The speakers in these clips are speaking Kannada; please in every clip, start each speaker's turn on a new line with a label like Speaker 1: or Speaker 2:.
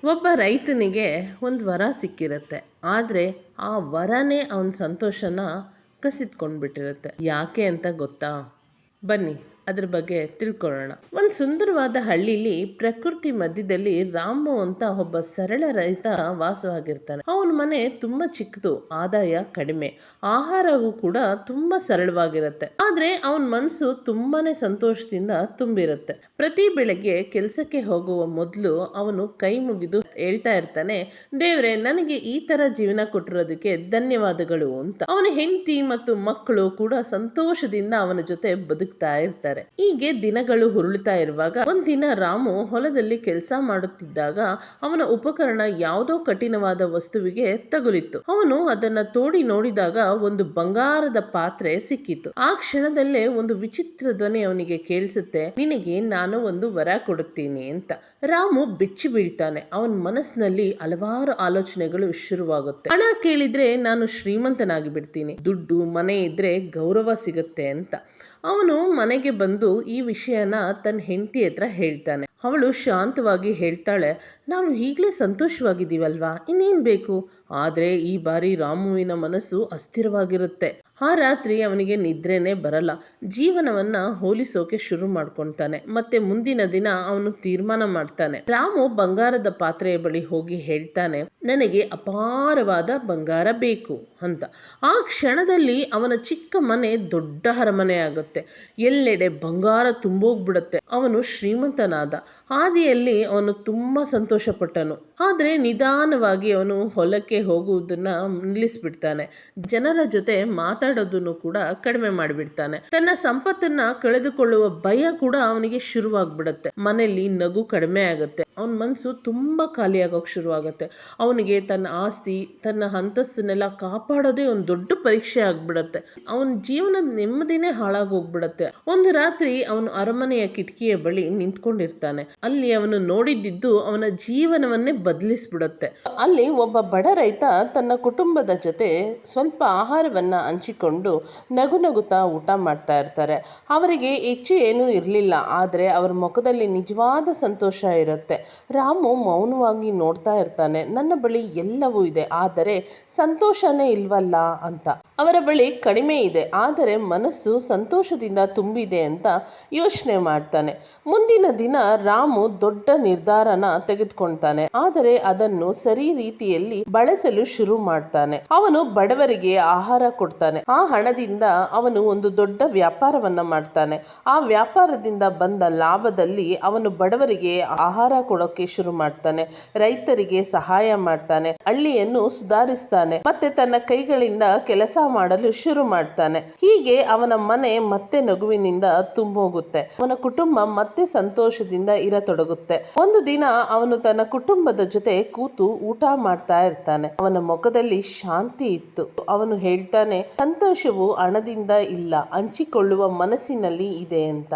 Speaker 1: ಒಬ್ಬ ರೈತನಿಗೆ ಒಂದು ವರ ಸಿಕ್ಕಿರುತ್ತೆ. ಆದರೆ ಆ ವರನೇ ಅವನ ಸಂತೋಷನ ಕಸಿದ್ಕೊಂಡ್ಬಿಟ್ಟಿರುತ್ತೆ. ಯಾಕೆ ಅಂತ ಗೊತ್ತಾ? ಬನ್ನಿ ಅದ್ರ ಬಗ್ಗೆ ತಿಳ್ಕೊಳ್ಳೋಣ. ಒಂದು ಸುಂದರವಾದ ಹಳ್ಳಿಲಿ ಪ್ರಕೃತಿ ಮಧ್ಯದಲ್ಲಿ ರಾಮು ಅಂತ ಒಬ್ಬ ಸರಳ ರೈತ ವಾಸವಾಗಿರ್ತಾನೆ. ಅವನ ಮನೆ ತುಂಬಾ ಚಿಕ್ಕದು, ಆದಾಯ ಕಡಿಮೆ, ಆಹಾರವೂ ಕೂಡ ತುಂಬಾ ಸರಳವಾಗಿರುತ್ತೆ. ಆದ್ರೆ ಅವನ ಮನಸ್ಸು ತುಂಬಾನೇ ಸಂತೋಷದಿಂದ ತುಂಬಿರುತ್ತೆ. ಪ್ರತಿ ಬೆಳಗ್ಗೆ ಕೆಲಸಕ್ಕೆ ಹೋಗುವ ಮೊದಲು ಅವನು ಕೈ ಮುಗಿದು ಹೇಳ್ತಾ ಇರ್ತಾನೆ, ದೇವ್ರೆ ನನಗೆ ಈ ತರ ಜೀವನ ಕೊಟ್ಟಿರೋದಕ್ಕೆ ಧನ್ಯವಾದಗಳು ಅಂತ. ಅವನ ಹೆಂಡತಿ ಮತ್ತು ಮಕ್ಕಳು ಕೂಡ ಸಂತೋಷದಿಂದ ಅವನ ಜೊತೆ ಬದುಕ್ತಾ ಇರ್ತಾರೆ. ಹೀಗೆ ದಿನಗಳು ಹುರುಳ್ತಾ ಇರುವಾಗ ಒಂದಿನ ರಾಮು ಹೊಲದಲ್ಲಿ ಕೆಲಸ ಮಾಡುತ್ತಿದ್ದಾಗ ಅವನ ಉಪಕರಣ ಯಾವುದೋ ಕಠಿಣವಾದ ವಸ್ತುವಿಗೆ ತಗುಲಿತ್ತು. ಅವನು ಅದನ್ನ ತೋಡಿ ನೋಡಿದಾಗ ಒಂದು ಬಂಗಾರದ ಪಾತ್ರೆ ಸಿಕ್ಕಿತ್ತು. ಆ ಕ್ಷಣದಲ್ಲೇ ಒಂದು ವಿಚಿತ್ರ ಧ್ವನಿ ಅವನಿಗೆ ಕೇಳಿಸುತ್ತೆ, ನಿನಗೆ ನಾನು ಒಂದು ವರ ಕೊಡುತ್ತೀನಿ ಅಂತ. ರಾಮು ಬೆಚ್ಚಿ ಬೀಳ್ತಾನೆ. ಅವನ ಮನಸ್ಸಿನಲ್ಲಿ ಹಲವಾರು ಆಲೋಚನೆಗಳು ಶುರುವಾಗುತ್ತೆ. ಹಣ ಕೇಳಿದ್ರೆ ನಾನು ಶ್ರೀಮಂತನಾಗಿ ಬಿಡ್ತೀನಿ, ದುಡ್ಡು ಮನೆ ಇದ್ರೆ ಗೌರವ ಸಿಗುತ್ತೆ ಅಂತ. ಅವನು ಮನೆಗೆ ಬಂದು ಈ ವಿಷಯನ ತನ್ನ ಹೆಂಡತಿ ಹತ್ರ ಹೇಳ್ತಾನೆ. ಅವಳು ಶಾಂತವಾಗಿ ಹೇಳ್ತಾಳೆ, ನಾವು ಈಗಲೇ ಸಂತೋಷವಾಗಿದ್ದೀವಲ್ವಾ, ಇನ್ನೇನು ಬೇಕು? ಆದರೆ ಈ ಬಾರಿ ರಾಮುವಿನ ಮನಸ್ಸು ಅಸ್ಥಿರವಾಗಿರುತ್ತೆ. ಆ ರಾತ್ರಿ ಅವನಿಗೆ ನಿದ್ರೆನೇ ಬರಲ್ಲ. ಜೀವನವನ್ನ ಹೋಲಿಸೋಕೆ ಶುರು ಮಾಡ್ಕೊಳ್ತಾನೆ. ಮತ್ತೆ ಮುಂದಿನ ದಿನ ಅವನು ತೀರ್ಮಾನ ಮಾಡ್ತಾನೆ. ರಾಮು ಬಂಗಾರದ ಪಾತ್ರೆಯ ಬಳಿ ಹೋಗಿ ಹೇಳ್ತಾನೆ, ನನಗೆ ಅಪಾರವಾದ ಬಂಗಾರ ಬೇಕು ಅಂತ. ಆ ಕ್ಷಣದಲ್ಲಿ ಅವನ ಚಿಕ್ಕ ಮನೆ ದೊಡ್ಡ ಅರಮನೆ ಆಗುತ್ತೆ. ಎಲ್ಲೆಡೆ ಬಂಗಾರ ತುಂಬೋಗ್ಬಿಡುತ್ತೆ. ಅವನು ಶ್ರೀಮಂತನಾದ. ಹಾದಿಯಲ್ಲಿ ಅವನು ತುಂಬಾ ಸಂತೋಷಪಟ್ಟನು. ಆದರೆ ನಿಧಾನವಾಗಿ ಅವನು ಹೊಲಕ್ಕೆ ಹೋಗುವುದನ್ನ ನಿಲ್ಲಿಸ್ಬಿಡ್ತಾನೆ. ಜನರ ಜೊತೆ ಮಾತಾಡೋದನ್ನು ಕೂಡ ಕಡಿಮೆ ಮಾಡಿಬಿಡ್ತಾನೆ. ತನ್ನ ಸಂಪತ್ತನ್ನ ಕಳೆದುಕೊಳ್ಳುವ ಭಯ ಕೂಡ ಅವನಿಗೆ ಶುರುವಾಗ್ಬಿಡುತ್ತೆ. ಮನೆಯಲ್ಲಿ ನಗು ಕಡಿಮೆ ಆಗುತ್ತೆ. ಅವನ ಮನಸ್ಸು ತುಂಬಾ ಖಾಲಿಯಾಗೋಕೆ ಶುರುವಾಗುತ್ತೆ. ಅವನಿಗೆ ತನ್ನ ಆಸ್ತಿ, ತನ್ನ ಅಂತಸ್ತನ್ನೆಲ್ಲ ಕಾಪಾಡೋದೇ ಒಂದು ದೊಡ್ಡ ಪರೀಕ್ಷೆ ಆಗ್ಬಿಡತ್ತೆ. ಅವನ ಜೀವನದ ನೆಮ್ಮದಿನೇ ಹಾಳಾಗೋಗ್ಬಿಡತ್ತೆ. ಒಂದು ರಾತ್ರಿ ಅವನು ಅರಮನೆಯ ಕಿಟಕಿಯ ಬಳಿ ನಿಂತ್ಕೊಂಡಿರ್ತಾನೆ. ಅಲ್ಲಿ ಅವನು ನೋಡಿದ್ದು ಅವನ ಜೀವನವನ್ನೇ ಬದಲಿಸ್ಬಿಡುತ್ತೆ. ಅಲ್ಲಿ ಒಬ್ಬ ಬಡ ರೈತ ತನ್ನ ಕುಟುಂಬದ ಜೊತೆ ಸ್ವಲ್ಪ ಆಹಾರವನ್ನ ಹಂಚಿಕೊಂಡು ನಗು ನಗುತ್ತಾ ಊಟ ಮಾಡ್ತಾ ಇರ್ತಾರೆ. ಅವರಿಗೆ ಹೆಚ್ಚು ಏನೂ ಇರಲಿಲ್ಲ, ಆದರೆ ಅವರ ಮುಖದಲ್ಲಿ ನಿಜವಾದ ಸಂತೋಷ ಇರುತ್ತೆ. ರಾಮು ಮೌನವಾಗಿ ನೋಡ್ತಾ ಇರ್ತಾನೆ. ನನ್ನ ಬಳಿ ಎಲ್ಲವೂ ಇದೆ, ಆದರೆ ಸಂತೋಷನೇ ಇಲ್ವಲ್ಲ ಅಂತ. ಅವರ ಬಳಿ ಕಡಿಮೆ ಇದೆ, ಆದರೆ ಮನಸ್ಸು ಸಂತೋಷದಿಂದ ತುಂಬಿದೆ ಅಂತ ಯೋಚನೆ ಮಾಡ್ತಾನೆ. ಮುಂದಿನ ದಿನ ರಾಮು ದೊಡ್ಡ ನಿರ್ಧಾರನ ತೆಗೆದುಕೊಳ್ತಾನೆ. ಆದರೆ ಅದನ್ನು ಸರಿ ರೀತಿಯಲ್ಲಿ ಬಳಸಲು ಶುರು ಮಾಡ್ತಾನೆ. ಅವನು ಬಡವರಿಗೆ ಆಹಾರ ಕೊಡ್ತಾನೆ. ಆ ಹಣದಿಂದ ಅವನು ಒಂದು ದೊಡ್ಡ ವ್ಯಾಪಾರವನ್ನ ಮಾಡ್ತಾನೆ. ಆ ವ್ಯಾಪಾರದಿಂದ ಬಂದ ಲಾಭದಲ್ಲಿ ಅವನು ಬಡವರಿಗೆ ಆಹಾರ ಕೊಡೋಕೆ ಶುರು ಮಾಡ್ತಾನೆ. ರೈತರಿಗೆ ಸಹಾಯ ಮಾಡ್ತಾನೆ. ಹಳ್ಳಿಯನ್ನು ಸುಧಾರಿಸ್ತಾನೆ. ಮತ್ತೆ ತನ್ನ ಕೈಗಳಿಂದ ಕೆಲಸ ಮಾಡಲು ಶುರು ಮಾಡ್ತಾನೆ. ಹೀಗೆ ಅವನ ಮನೆ ಮತ್ತೆ ನಗುವಿನಿಂದ ತುಂಬೋಗುತ್ತೆ. ಅವನ ಕುಟುಂಬ ಮತ್ತೆ ಸಂತೋಷದಿಂದ ಇರತೊಡಗುತ್ತೆ. ಒಂದು ದಿನ ಅವನು ತನ್ನ ಕುಟುಂಬದ ಜೊತೆ ಕೂತು ಊಟ ಮಾಡ್ತಾ ಇರ್ತಾನೆ. ಅವನ ಮುಖದಲ್ಲಿ ಶಾಂತಿ ಇತ್ತು. ಅವನು ಹೇಳ್ತಾನೆ, ಸಂತೋಷವು ಹಣದಿಂದ ಇಲ್ಲ, ಹಂಚಿಕೊಳ್ಳುವ ಮನಸ್ಸಿನಲ್ಲಿ ಇದೆ ಅಂತ.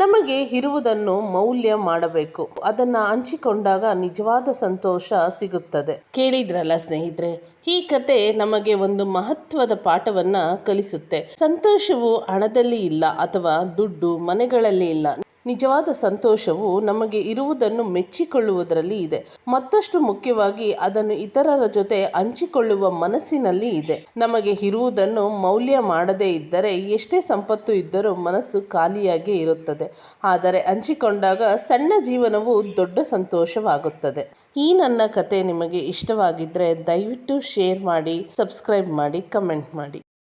Speaker 1: ನಮಗೆ ಇರುವುದನ್ನು ಮೌಲ್ಯ ಮಾಡಬೇಕು. ಅದನ್ನ ಹಂಚಿಕೊಂಡಾಗ ನಿಜವಾದ ಸಂತೋಷ ಸಿಗುತ್ತದೆ. ಕೇಳಿದ್ರಲ್ಲ ಸ್ನೇಹಿತರೆ, ಈ ಕತೆ ನಮಗೆ ಒಂದು ಮಹತ್ವದ ಪಾಠವನ್ನ ಕಲಿಸುತ್ತೆ. ಸಂತೋಷವು ಹಣದಲ್ಲಿ ಇಲ್ಲ ಅಥವಾ ದುಡ್ಡು ಮನೆಗಳಲ್ಲಿ ಇಲ್ಲ. ನಿಜವಾದ ಸಂತೋಷವು ನಮಗೆ ಇರುವುದನ್ನು ಮೆಚ್ಚಿಕೊಳ್ಳುವುದರಲ್ಲಿ ಇದೆ. ಮತ್ತಷ್ಟು ಮುಖ್ಯವಾಗಿ ಅದನ್ನು ಇತರರ ಜೊತೆ ಹಂಚಿಕೊಳ್ಳುವ ಮನಸ್ಸಿನಲ್ಲಿ ಇದೆ. ನಮಗೆ ಇರುವುದನ್ನು ಮೌಲ್ಯ ಮಾಡದೇ ಇದ್ದರೆ ಎಷ್ಟೇ ಸಂಪತ್ತು ಇದ್ದರೂ ಮನಸ್ಸು ಖಾಲಿಯಾಗಿ ಇರುತ್ತದೆ. ಆದರೆ ಹಂಚಿಕೊಂಡಾಗ ಸಣ್ಣ ಜೀವನವು ದೊಡ್ಡ ಸಂತೋಷವಾಗುತ್ತದೆ. ಈ ನನ್ನ ಕತೆ ನಿಮಗೆ ಇಷ್ಟವಾಗಿದ್ದರೆ ದಯವಿಟ್ಟು ಶೇರ್ ಮಾಡಿ, ಸಬ್ಸ್ಕ್ರೈಬ್ ಮಾಡಿ, ಕಮೆಂಟ್ ಮಾಡಿ.